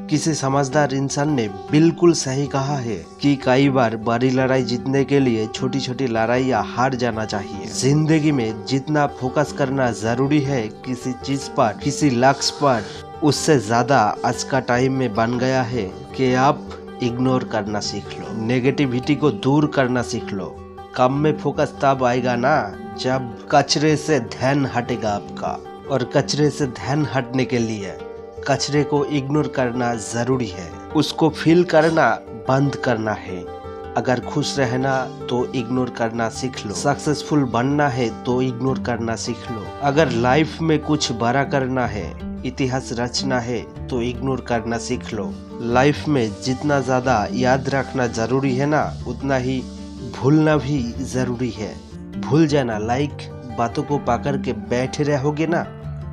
किसी समझदार इंसान ने बिल्कुल सही कहा है कि कई बार बड़ी लड़ाई जीतने के लिए छोटी छोटी लड़ाइयाँ हार जाना चाहिए। जिंदगी में जितना फोकस करना जरूरी है किसी चीज पर, किसी लक्ष्य पर, उससे ज्यादा आज का टाइम में बन गया है कि आप इग्नोर करना सीख लो, नेगेटिविटी को दूर करना सीख लो। काम में फोकस तब आएगा ना जब कचरे से ध्यान हटेगा आपका, और कचरे से ध्यान हटने के लिए कचरे को इग्नोर करना जरूरी है, उसको फील करना बंद करना है। अगर खुश रहना तो इग्नोर करना सीख लो, सक्सेसफुल बनना है तो इग्नोर करना सीख लो, अगर लाइफ में कुछ बड़ा करना है, इतिहास रचना है तो इग्नोर करना सीख लो। लाइफ में जितना ज्यादा याद रखना जरूरी है ना, उतना ही भूलना भी जरूरी है। भूल जाना लाइक बातों को पकड़ के बैठे रहोगे ना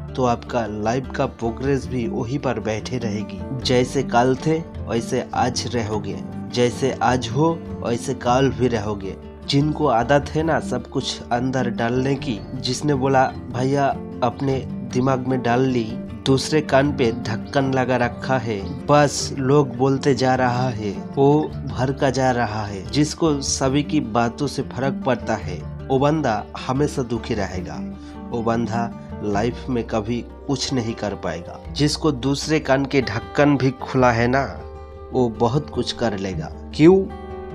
तो आपका लाइफ का प्रोग्रेस भी वहीं पर बैठे रहेगी। जैसे कल थे वैसे आज रहोगे, जैसे आज हो वैसे कल भी रहोगे। जिनको आदत है ना सब कुछ अंदर डालने की, जिसने बोला भैया अपने दिमाग में डाल ली, दूसरे कान पे ढक्कन लगा रखा है, बस लोग बोलते जा रहा है, वो भरका जा रहा है, जिसको सभी की बातों से फर्क पड़ता है, वो बंदा हमेशा दुखी रहेगा, वो बंदा लाइफ में कभी कुछ नहीं कर पाएगा। जिसको दूसरे कान के ढक्कन भी खुला है ना, वो बहुत कुछ कर लेगा। क्यों?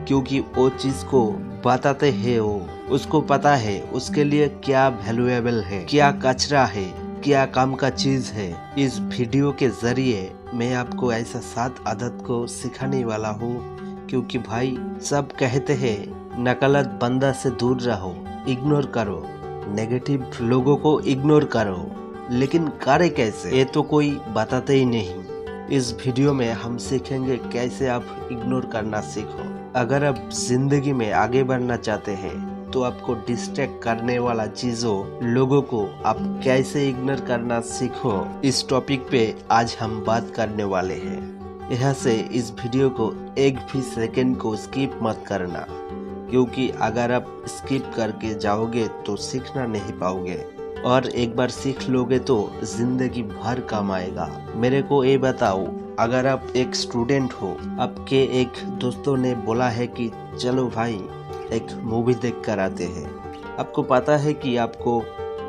क्योंकि वो चीज को बताते हैं, वो उसको पता है उसके लिए क्या वैल्यूएबल है, क्या कचरा है, क्या काम का चीज है। इस वीडियो के जरिए मैं आपको ऐसा 7 आदत को सिखाने वाला हूँ, क्योंकि भाई सब कहते हैं नकलत बंदा से दूर रहो, इग्नोर करो, नेगेटिव लोगों को इग्नोर करो, लेकिन करे कैसे ये तो कोई बताते ही नहीं। इस वीडियो में हम सीखेंगे कैसे आप इग्नोर करना सीखो। अगर आप जिंदगी में आगे बढ़ना चाहते हैं तो आपको डिस्ट्रैक्ट करने वाला चीजों, लोगों को आप कैसे इग्नोर करना सीखो, इस टॉपिक पे आज हम बात करने वाले हैं। यहाँ से इस वीडियो को एक भी सेकंड को स्किप मत करना, क्योंकि अगर आप स्किप करके जाओगे तो सीखना नहीं पाओगे, और एक बार सीख लोगे तो जिंदगी भर काम आएगा। मेरे को ये बताओ, अगर आप एक स्टूडेंट हो, आपके एक दोस्तों ने बोला है कि चलो भाई एक मूवी देख कर आते हैं, आपको पता है कि आपको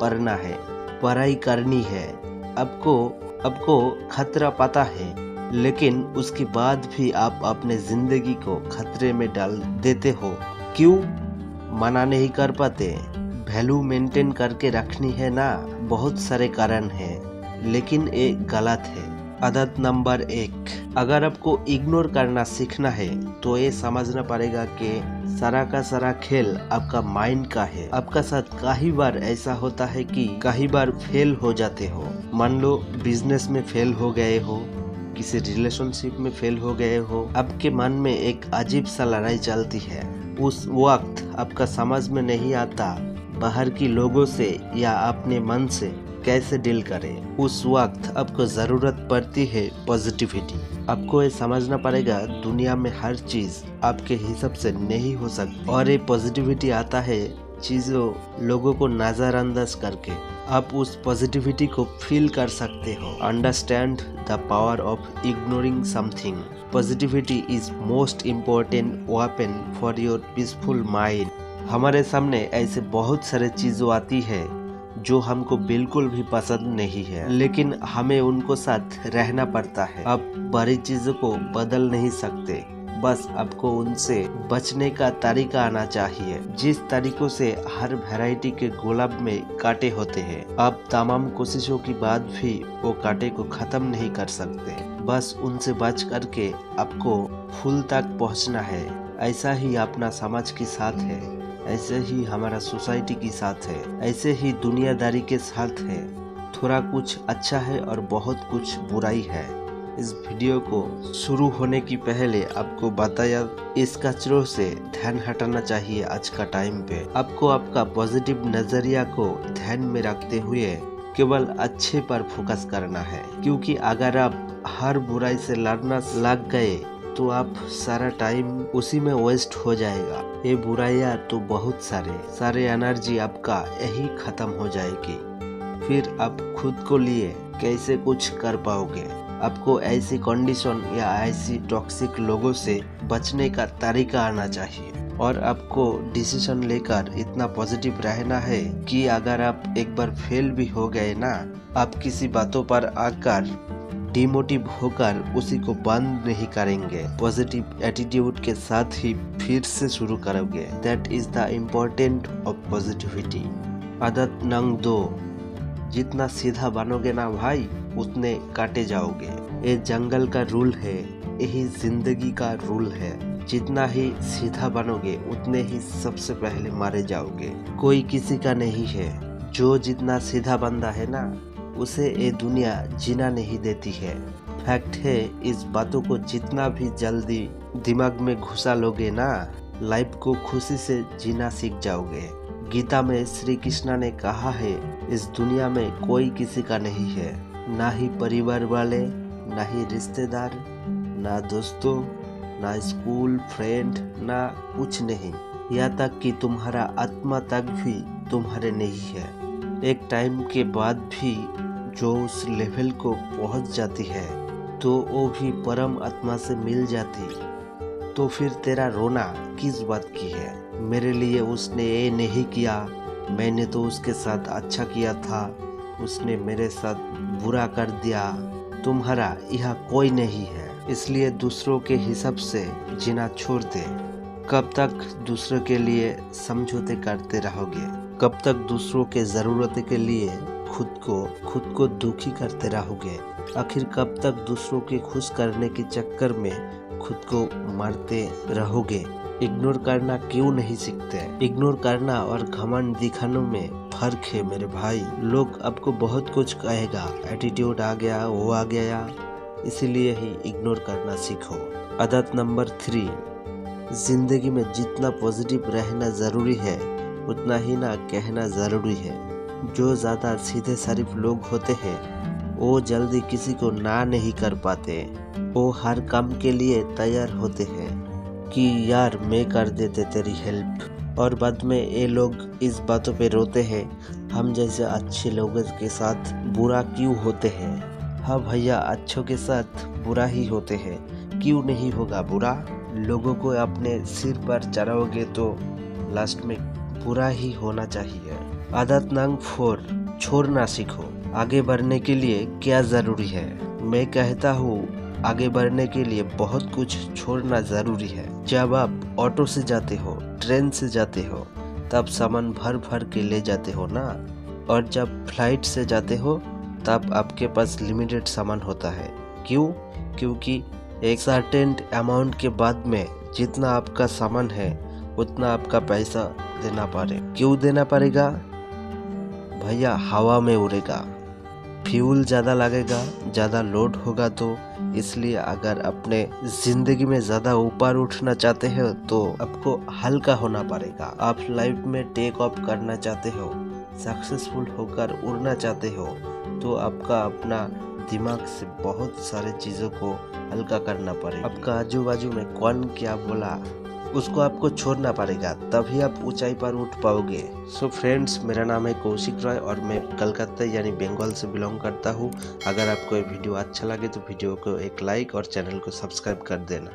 पढ़ना है, पढ़ाई करनी है, आपको खतरा पता है, लेकिन उसके बाद भी आप अपने जिंदगी को खतरे में डाल देते हो। क्यों? मना नहीं कर पाते, वैल्यू मेंटेन करके रखनी है ना। बहुत सारे कारण हैं, लेकिन ये गलत है। आदत नंबर 1, अगर आपको इग्नोर करना सीखना है तो ये समझना पड़ेगा कि सारा का सारा खेल आपका माइंड का है। आपका साथ कई बार ऐसा होता है कि कई बार फेल हो जाते हो। मान लो बिजनेस में फेल हो गए हो, किसी रिलेशनशिप में फेल हो गए हो, आपके मन में एक अजीब सा लड़ाई चलती है। उस वक्त आपका समझ में नहीं आता बाहर की लोगों से या अपने मन से कैसे डील करें। उस वक्त आपको जरूरत पड़ती है पॉजिटिविटी। आपको ये समझना पड़ेगा दुनिया में हर चीज आपके हिसाब से नहीं हो सकती, और ये पॉजिटिविटी आता है चीजों, लोगों को नजरअंदाज करके। आप उस पॉजिटिविटी को फील कर सकते हो। Understand the power of ignoring something. Positivity is most important weapon for your peaceful mind. हमारे सामने ऐसे बहुत सारे चीजें आती है जो हमको बिल्कुल भी पसंद नहीं है, लेकिन हमें उनको साथ रहना पड़ता है। आप बड़ी चीजों को बदल नहीं सकते, बस आपको उनसे बचने का तरीका आना चाहिए। जिस तरीकों से हर वैरायटी के गुलाब में कांटे होते हैं, आप तमाम कोशिशों के बाद भी वो कांटे को खत्म नहीं कर सकते। बस उनसे बच करके आपको फूल तक पहुंचना है। ऐसा ही अपना समाज के साथ है, ऐसे ही हमारा सोसाइटी के साथ है, ऐसे ही दुनियादारी के साथ है। थोड़ा कुछ अच्छा है और बहुत कुछ बुराई है। इस वीडियो को शुरू होने की पहले आपको बताया, इस कचरों से ध्यान हटाना चाहिए। आज का टाइम पे आपको आपका पॉजिटिव नजरिया को ध्यान में रखते हुए केवल अच्छे पर फोकस करना है, क्योंकि अगर आप हर बुराई से लड़ना लग गए तो आप सारा टाइम उसी में वेस्ट हो जाएगा। ये बुराइयां तो बहुत सारे एनर्जी आपका यही खत्म हो जाएगी। फिर आप खुद को लिए कैसे कुछ कर पाओगे। आपको ऐसी कंडीशन या ऐसी टॉक्सिक लोगों से बचने का तरीका आना चाहिए और आपको डिसीजन लेकर इतना पॉजिटिव रहना है कि अगर आप एक बार फेल भी हो गए ना, आप किसी बातों पर आकर डिमोटिव होकर उसी को बंद नहीं करेंगे। पॉजिटिव एटीट्यूड के साथ ही फिर से शुरू करोगे। That is the important of positivity. आदत नंबर 2, जितना सीधा बनोगे ना भाई उतने काटे जाओगे। ये जंगल का रूल है, यही जिंदगी का रूल है। जितना ही सीधा बनोगे उतने ही सबसे पहले मारे जाओगे। कोई किसी का नहीं है। जो जितना सीधा बंदा है ना उसे ये दुनिया जीना नहीं देती है। फैक्ट है, इस बातों को जितना भी जल्दी दिमाग में घुसा लोगे ना, लाइफ को खुशी से जीना सीख जाओगे। गीता में श्री कृष्ण ने कहा है, इस दुनिया में कोई किसी का नहीं है, ना ही परिवार वाले, ना ही रिश्तेदार, ना दोस्तों, ना स्कूल फ्रेंड, ना कुछ नहीं। यहाँ तक कि तुम्हारा आत्मा तक भी तुम्हारे नहीं है। एक टाइम के बाद भी जो उस लेवल को पहुंच जाती है तो वो भी परम आत्मा से मिल जाती, तो फिर तेरा रोना किस बात की है? मेरे लिए उसने ये नहीं किया, मैंने तो उसके साथ अच्छा किया था, उसने मेरे साथ बुरा कर दिया। तुम्हारा यहाँ कोई नहीं है, इसलिए दूसरों के हिसाब से जीना छोड़ दे। कब तक दूसरों के लिए समझौते करते रहोगे? कब तक दूसरों के ज़रूरत के लिए खुद को दुखी करते रहोगे? आखिर कब तक दूसरों के खुश करने के चक्कर में खुद को मारते रहोगे? इग्नोर करना क्यों नहीं सीखते? इग्नोर करना और घमंड दिखाने में फर्क है मेरे भाई। लोग आपको बहुत कुछ कहेगा, एटीट्यूड आ गया, वो आ गया, इसीलिए ही इग्नोर करना सीखो। आदत नंबर 3, जिंदगी में जितना पॉजिटिव रहना ज़रूरी है उतना ही ना कहना ज़रूरी है। जो ज़्यादा सीधे शरीफ लोग होते हैं वो जल्दी किसी को ना नहीं कर पाते। वो हर काम के लिए तैयार होते हैं कि यार मैं कर देते तेरी हेल्प, और बाद में ये लोग इस बातों पे रोते हैं, हम जैसे अच्छे लोगों के साथ बुरा क्यों होते हैं। हाँ भैया, अच्छों के साथ बुरा ही होते हैं, क्यों नहीं होगा बुरा? लोगों को अपने सिर पर चढ़ाओगे तो लास्ट में बुरा ही होना चाहिए। आदत नंबर 4, छोड़ना सीखो। आगे बढ़ने के लिए क्या ज़रूरी है? मैं कहता हूँ आगे बढ़ने के लिए बहुत कुछ छोड़ना ज़रूरी है। जब आप ऑटो से जाते हो, ट्रेन से जाते हो, तब सामान भर भर के ले जाते हो ना, और जब फ्लाइट से जाते हो तब आपके पास लिमिटेड सामान होता है। क्यों? क्योंकि एक सर्टेन अमाउंट के बाद में जितना आपका सामान है उतना आपका पैसा देना पड़े। क्यों देना पड़ेगा भैया? हवा में उड़ेगा, फ्यूल ज़्यादा लगेगा, ज़्यादा लोड होगा, तो इसलिए अगर अपने ज़िंदगी में ज़्यादा ऊपर उठना चाहते हो तो आपको हल्का होना पड़ेगा। आप लाइफ में टेक ऑफ करना चाहते हो, सक्सेसफुल होकर उड़ना चाहते हो, तो आपका अपना दिमाग से बहुत सारे चीज़ों को हल्का करना पड़ेगा। आपका आजू बाजू में कौन क्या बोला उसको आपको छोड़ना पड़ेगा, तभी आप ऊंचाई पर उठ पाओगे। सो फ्रेंड्स, मेरा नाम है कौशिक रॉय और मैं कलकत्ता यानी बंगाल से बिलोंग करता हूँ। अगर आपको ये वीडियो अच्छा लगे तो वीडियो को एक लाइक और चैनल को सब्सक्राइब कर देना।